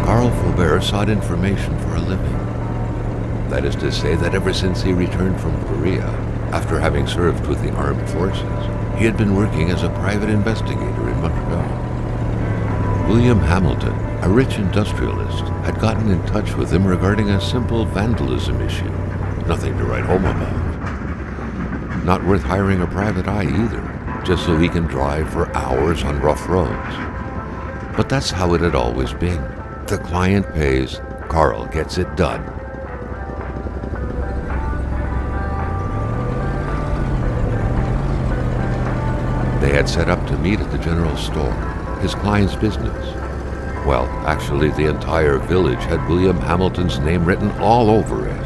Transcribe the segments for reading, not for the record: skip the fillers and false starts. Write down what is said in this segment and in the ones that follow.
Carl Faubert sought information for a living. That is to say that ever since he returned from Korea, after having served with the armed forces, he had been working as a private investigator in Montreal. William Hamilton, a rich industrialist, had gotten in touch with him regarding a simple vandalism issue. Nothing to write home about. Not worth hiring a private eye either, just so he can drive for hours on rough roads. But that's how it had always been. The client pays, Carl gets it done. They had set up to meet at the general store, his client's business. Well, actually, the entire village had William Hamilton's name written all over it.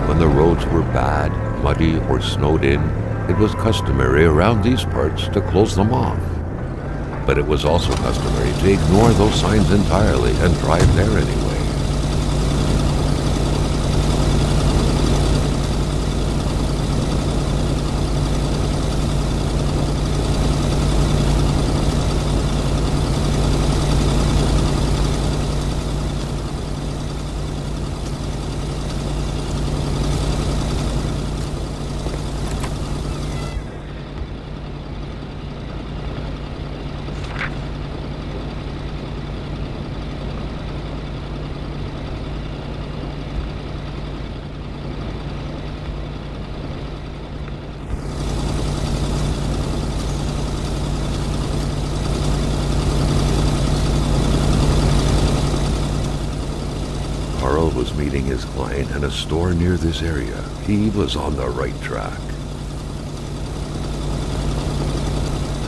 When the roads were bad, muddy, or snowed in, it was customary around these parts to close them off. But it was also customary to ignore those signs entirely and drive there anyway. Carl was meeting his client in a store near this area. He was on the right track.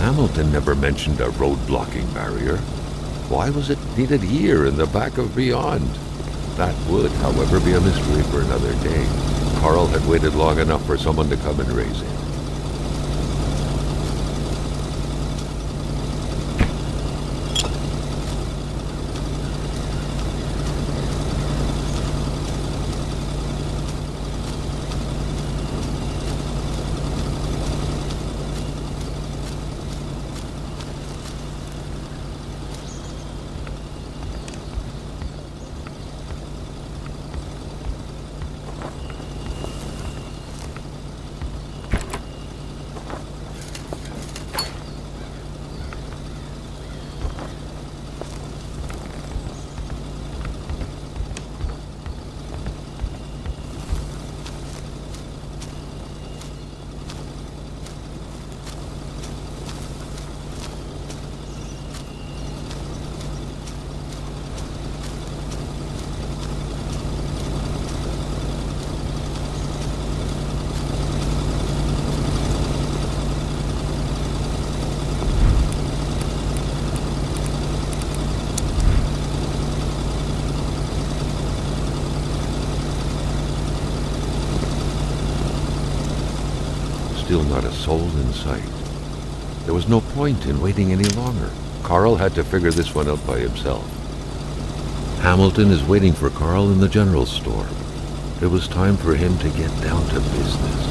Hamilton never mentioned a road-blocking barrier. Why was it needed here in the back of Beyond? That would, however, be a mystery for another day. Carl had waited long enough for someone to come and raise it. Still not a soul in sight. There was no point in waiting any longer. Carl had to figure this one out by himself. Hamilton is waiting for Carl in the general store. It was time for him to get down to business.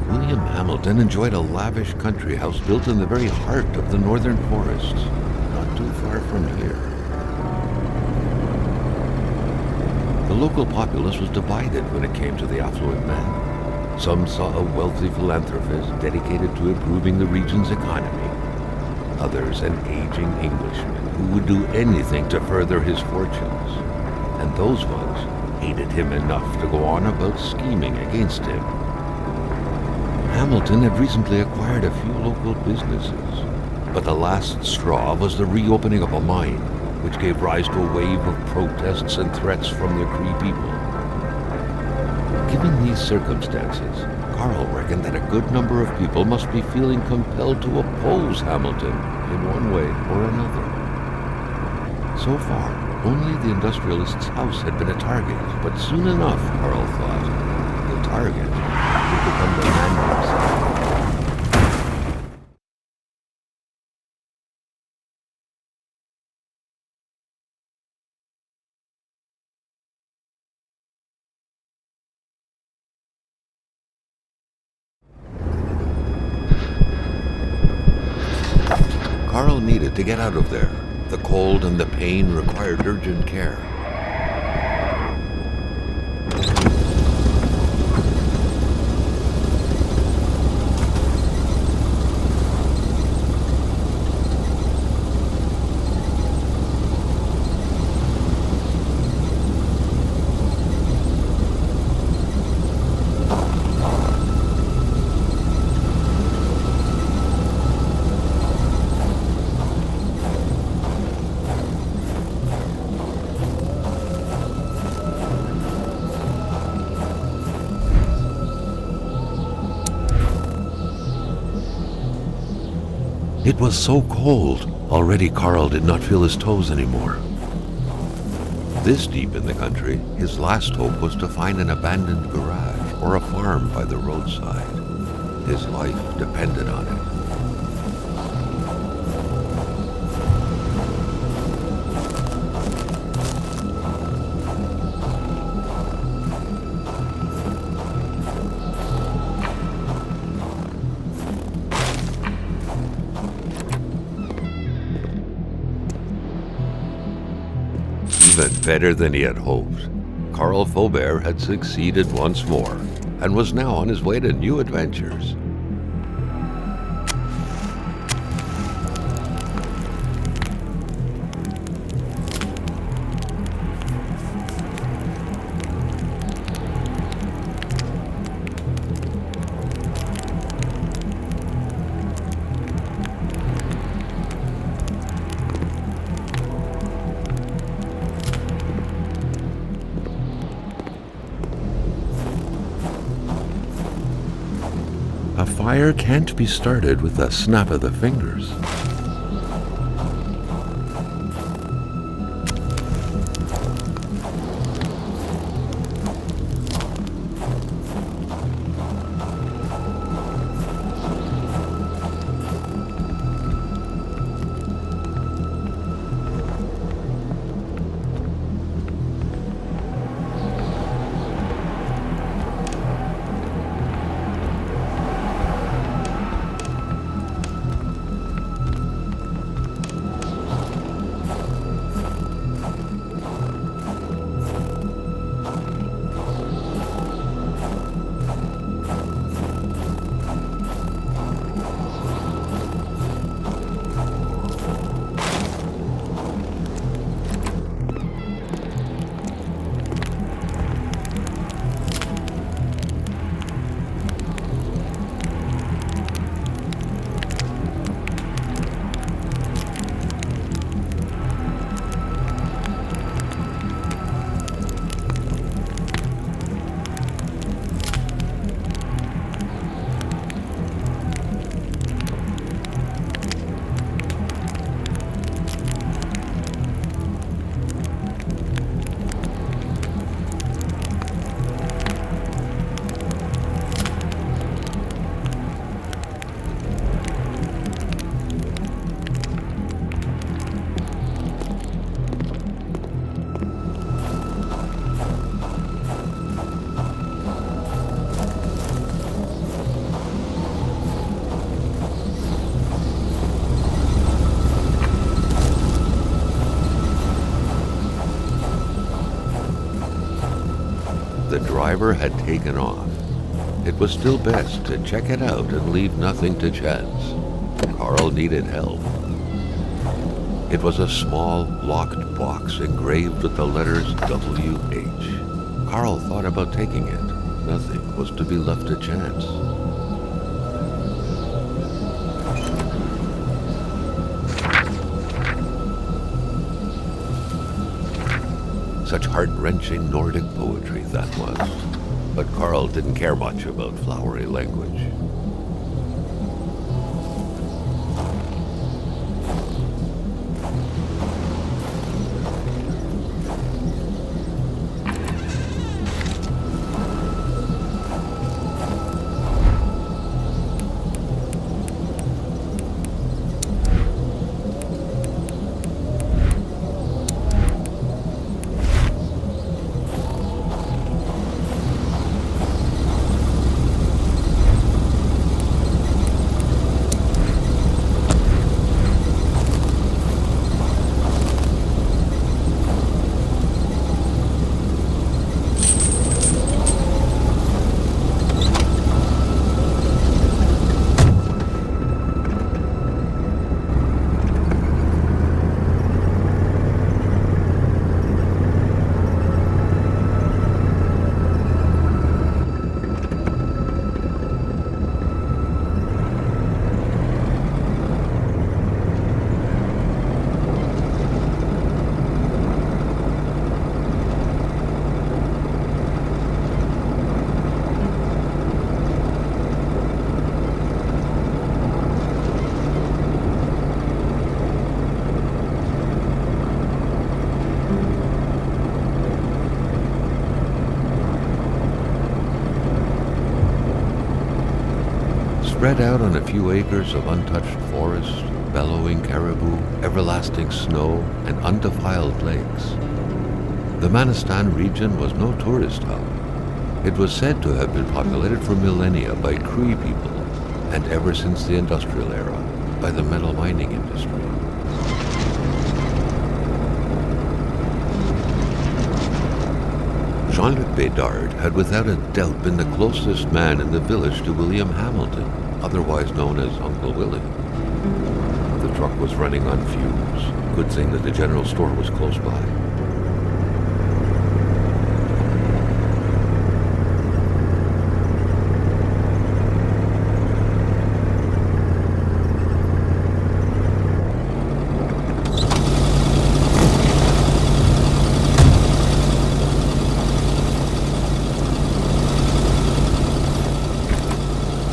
William Hamilton enjoyed a lavish country house built in the very heart of the northern forests, not too far from here. The local populace was divided when it came to the affluent man. Some saw a wealthy philanthropist dedicated to improving the region's economy. Others an aging Englishman who would do anything to further his fortunes. And those ones hated him enough to go on about scheming against him. Hamilton had recently acquired a few local businesses, but the last straw was the reopening of a mine. which gave rise to a wave of protests and threats from the Cree people. Given these circumstances, Carl reckoned that a good number of people must be feeling compelled to oppose Hamilton in one way or another. So far, only the industrialist's house had been a target, but soon enough, Carl thought, the target would become the man himself. Carl needed to get out of there. The cold and the pain required urgent care. It was so cold. Already Carl did not feel his toes anymore. This deep in the country, his last hope was to find an abandoned garage or a farm by the roadside. His life depended on it. Even better than he had hoped, Carl Faubert had succeeded once more and was now on his way to new adventures. A fire can't be started with a snap of the fingers. The driver had taken off. It was still best to check it out and leave nothing to chance. Carl needed help. It was a small, locked box engraved with the letters W.H. Carl thought about taking it. Nothing was to be left to chance. Such heart-wrenching Nordic poetry that was. But Carl didn't care much about flowery language. Spread out on a few acres of untouched forest, bellowing caribou, everlasting snow, and undefiled lakes. The Manistan region was no tourist hub. It was said to have been populated for millennia by Cree people, and ever since the industrial era, by the metal mining industry. Jean-Luc Bédard had without a doubt been the closest man in the village to William Hamilton, otherwise known as Uncle Willie. The truck was running on fumes. Good thing that the general store was close by.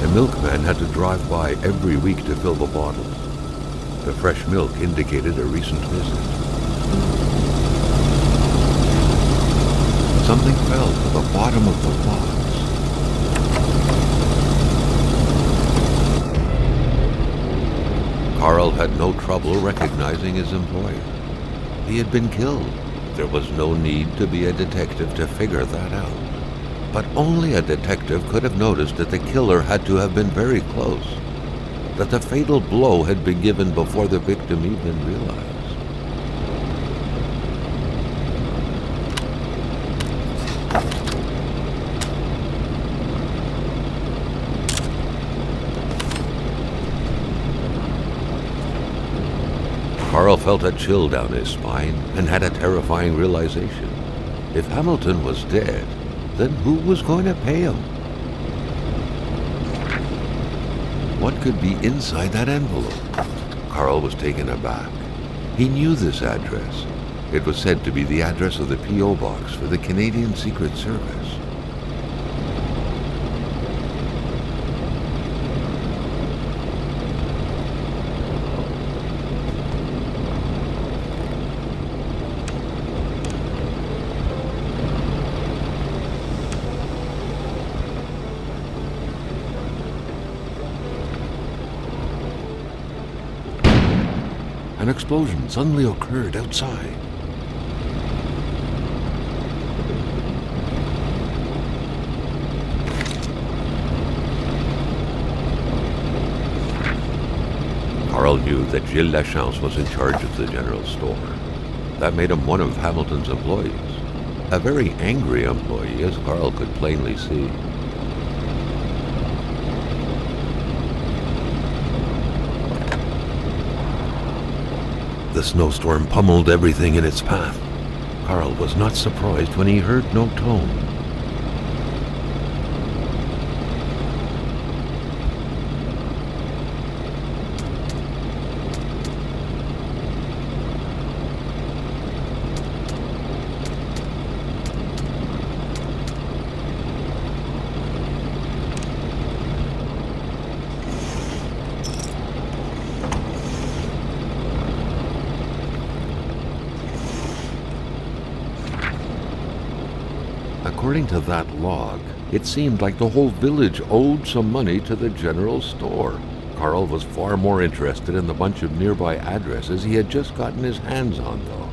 The milkman had to drive by every week to fill the bottles. The fresh milk indicated a recent visit. Something fell to the bottom of the box. Carl had no trouble recognizing his employer. He had been killed. There was no need to be a detective to figure that out. But only a detective could have noticed that the killer had to have been very close, that the fatal blow had been given before the victim even realized. Carl felt a chill down his spine and had a terrifying realization. If Hamilton was dead, then who was going to pay him? What could be inside that envelope? Carl was taken aback. He knew this address. It was said to be the address of the P.O. box for the Canadian Secret Service. An explosion suddenly occurred outside. Carl knew that Gilles Lachance was in charge of the general store. That made him one of Hamilton's employees. A very angry employee, as Carl could plainly see. The snowstorm pummeled everything in its path. Carl was not surprised when he heard no tone. According to that log, it seemed like the whole village owed some money to the general store. Carl was far more interested in the bunch of nearby addresses he had just gotten his hands on, though.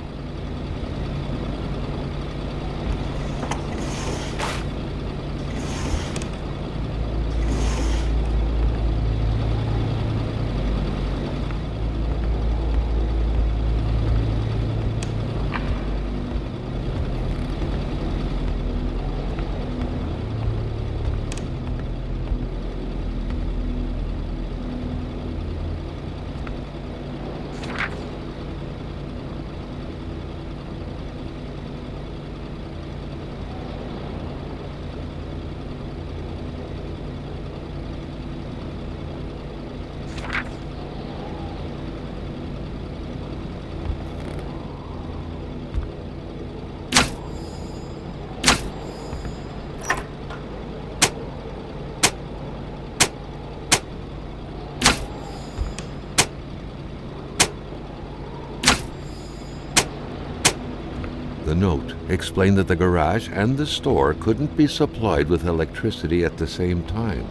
The note explained that the garage and the store couldn't be supplied with electricity at the same time.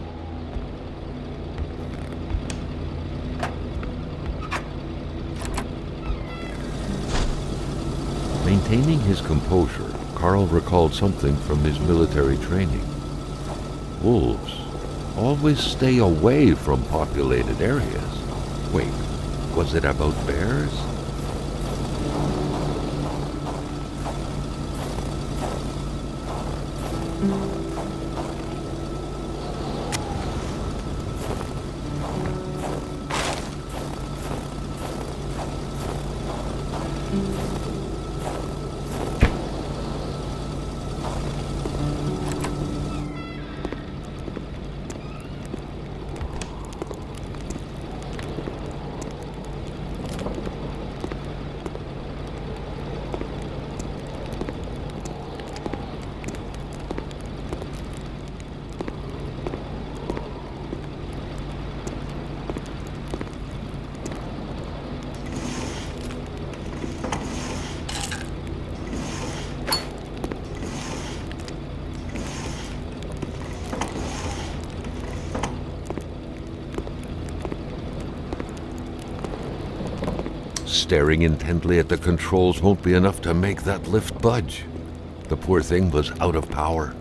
Maintaining his composure, Carl recalled something from his military training. Wolves always stay away from populated areas. Wait, was it about bears? Staring intently at the controls won't be enough to make that lift budge. The poor thing was out of power.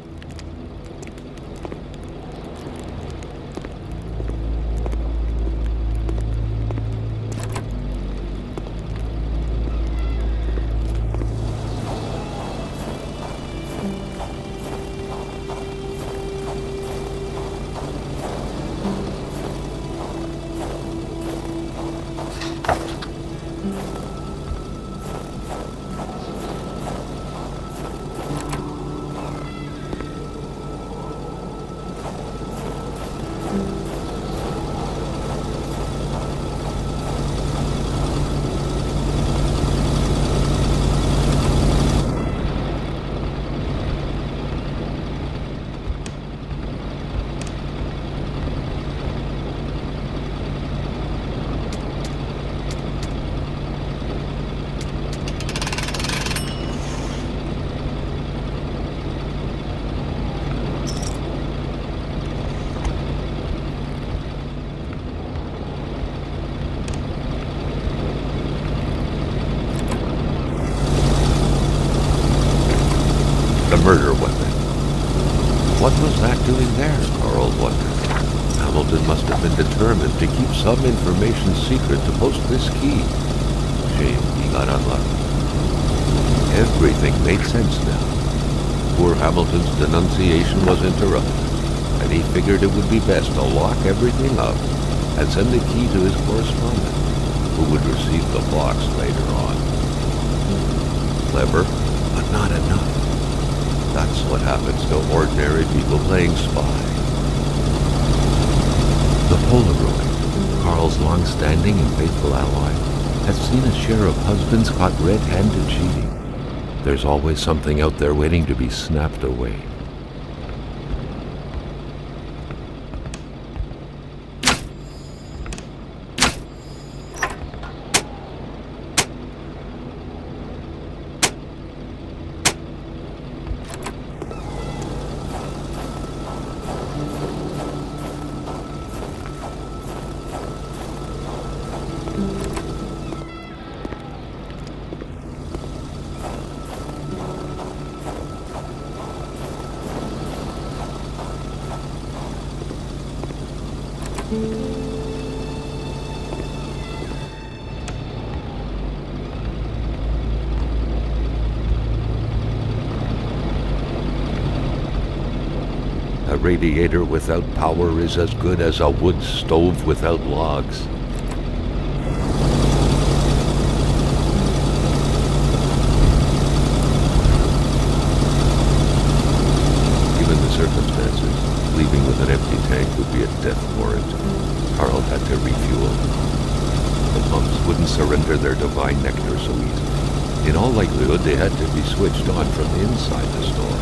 The murder weapon. What was that doing there, Carl wondered. Hamilton must have been determined to keep some information secret to post this key. Shame he got unlucky. Everything made sense now. Poor Hamilton's denunciation was interrupted, and he figured it would be best to lock everything up and send the key to his correspondent, who would receive the box later on. Clever, but not enough. That's what happens to ordinary people playing spy. The Polaroid, Carl's long-standing and faithful ally, has seen a share of husbands caught red-handed cheating. There's always something out there waiting to be snapped away. A radiator without power is as good as a wood stove without logs. Given the circumstances, leaving with an empty tank would be a death warrant. Carl had to refuel. The pumps wouldn't surrender their divine nectar so easily. In all likelihood, they had to be switched on from inside the store.